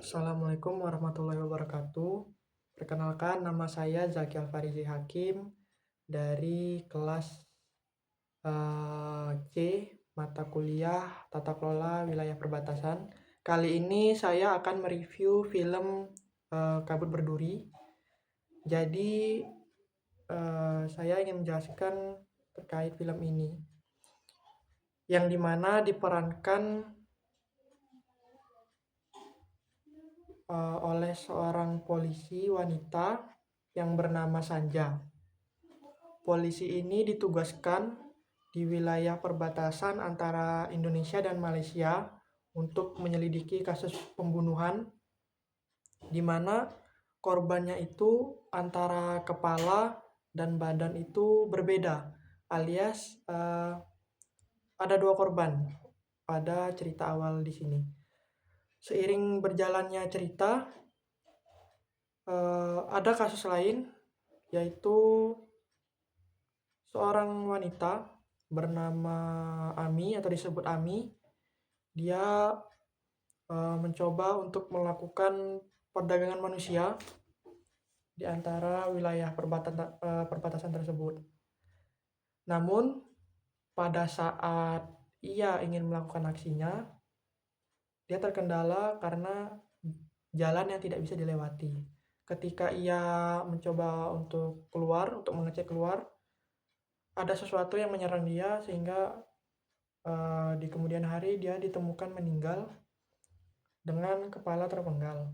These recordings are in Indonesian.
Assalamualaikum warahmatullahi wabarakatuh. Perkenalkan, nama saya Zaki Alfarizi Hakim dari kelas C, mata kuliah Tata Kelola Wilayah Perbatasan. Kali ini saya akan mereview film Kabut Berduri. Jadi saya ingin menjelaskan terkait film ini, yang dimana diperankan oleh seorang polisi wanita yang bernama Sanja. Polisi ini ditugaskan di wilayah perbatasan antara Indonesia dan Malaysia untuk menyelidiki kasus pembunuhan, di mana korbannya itu antara kepala dan badan itu berbeda, alias ada 2 korban pada cerita awal di sini. Seiring berjalannya cerita, ada kasus lain, yaitu seorang wanita bernama Ami atau disebut Ami. Dia mencoba untuk melakukan perdagangan manusia di antara wilayah perbatasan tersebut. Namun pada saat ia ingin melakukan aksinya, dia terkendala karena jalan yang tidak bisa dilewati. Ketika ia mencoba untuk mengecek keluar, ada sesuatu yang menyerang dia sehingga di kemudian hari dia ditemukan meninggal dengan kepala terpenggal.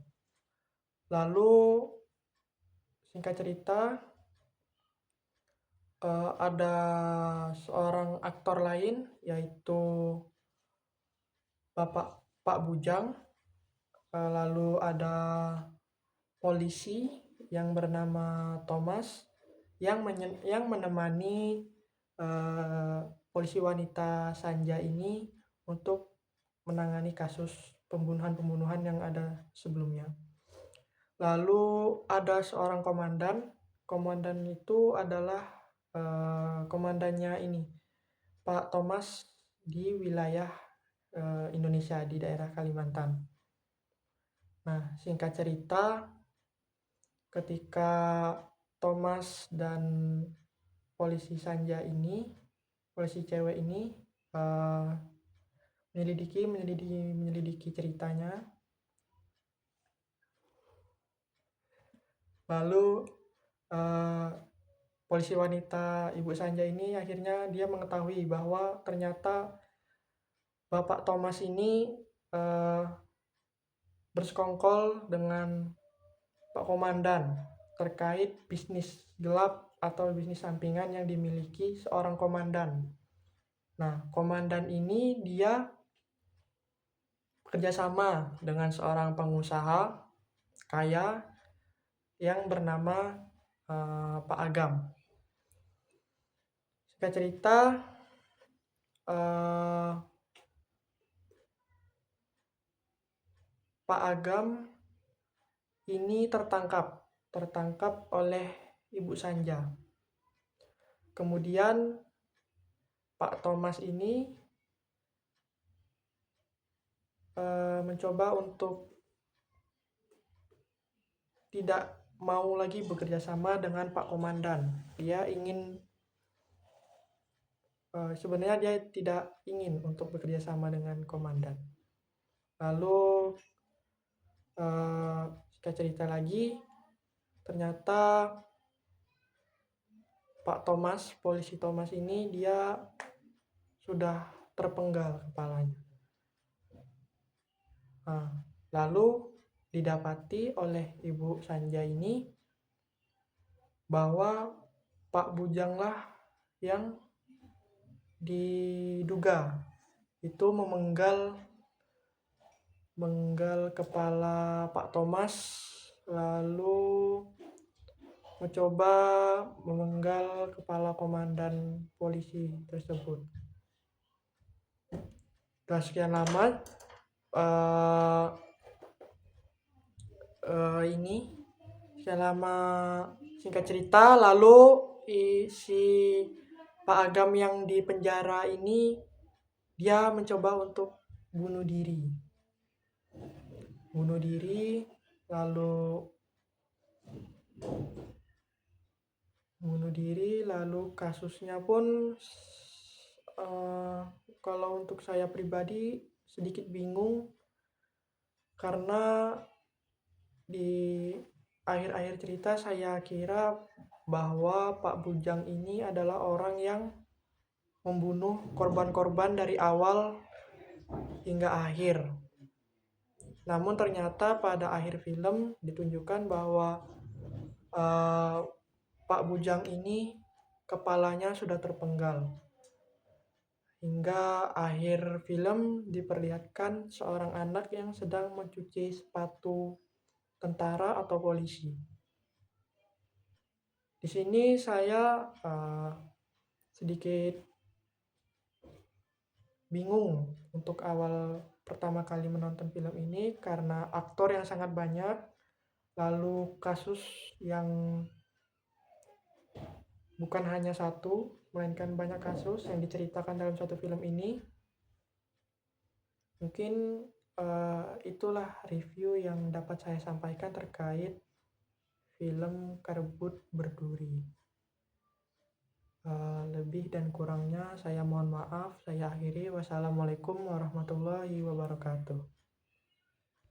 Lalu singkat cerita, ada seorang aktor lain, yaitu Pak Bujang. Lalu ada polisi yang bernama Thomas yang menemani polisi wanita Sanja ini untuk menangani kasus pembunuhan yang ada sebelumnya. Lalu ada seorang komandan itu adalah komandannya ini, Pak Thomas, di wilayah Indonesia di daerah Kalimantan. Nah, singkat cerita, ketika Thomas dan polisi cewek ini menyelidiki ceritanya, lalu polisi wanita Ibu Sanja ini akhirnya dia mengetahui bahwa ternyata Bapak Thomas ini bersekongkol dengan Pak Komandan terkait bisnis gelap atau bisnis sampingan yang dimiliki seorang komandan. Nah, komandan ini dia bekerjasama dengan seorang pengusaha kaya yang bernama Pak Agam. Singkat cerita, Pak Agam ini tertangkap oleh Ibu Sanja. Kemudian Pak Thomas ini mencoba untuk tidak mau lagi bekerja sama dengan Pak Komandan. Dia ingin sebenarnya dia tidak ingin untuk bekerja sama dengan komandan. Lalu singkat cerita lagi, ternyata Pak Thomas, polisi Thomas ini dia sudah terpenggal kepalanya. Lalu didapati oleh Ibu Sanja ini bahwa Pak Bujanglah yang diduga itu memenggal kepala Pak Thomas, lalu mencoba memenggal kepala komandan polisi tersebut. Setelah sekian lama singkat cerita, lalu si Pak Agam yang di penjara ini dia mencoba untuk bunuh diri. bunuh diri, lalu kasusnya pun kalau untuk saya pribadi sedikit bingung, karena di akhir-akhir cerita saya kira bahwa Pak Bujang ini adalah orang yang membunuh korban-korban dari awal hingga akhir. Namun ternyata pada akhir film ditunjukkan bahwa Pak Bujang ini kepalanya sudah terpenggal. Hingga akhir film diperlihatkan seorang anak yang sedang mencuci sepatu tentara atau polisi. Di sini saya sedikit bingung untuk awal pertama kali menonton film ini karena aktor yang sangat banyak, lalu kasus yang bukan hanya satu, melainkan banyak kasus yang diceritakan dalam satu film ini. Mungkin itulah review yang dapat saya sampaikan terkait film Kerbut Berduri. Lebih dan kurangnya saya mohon maaf. Saya akhiri. Wassalamualaikum warahmatullahi wabarakatuh.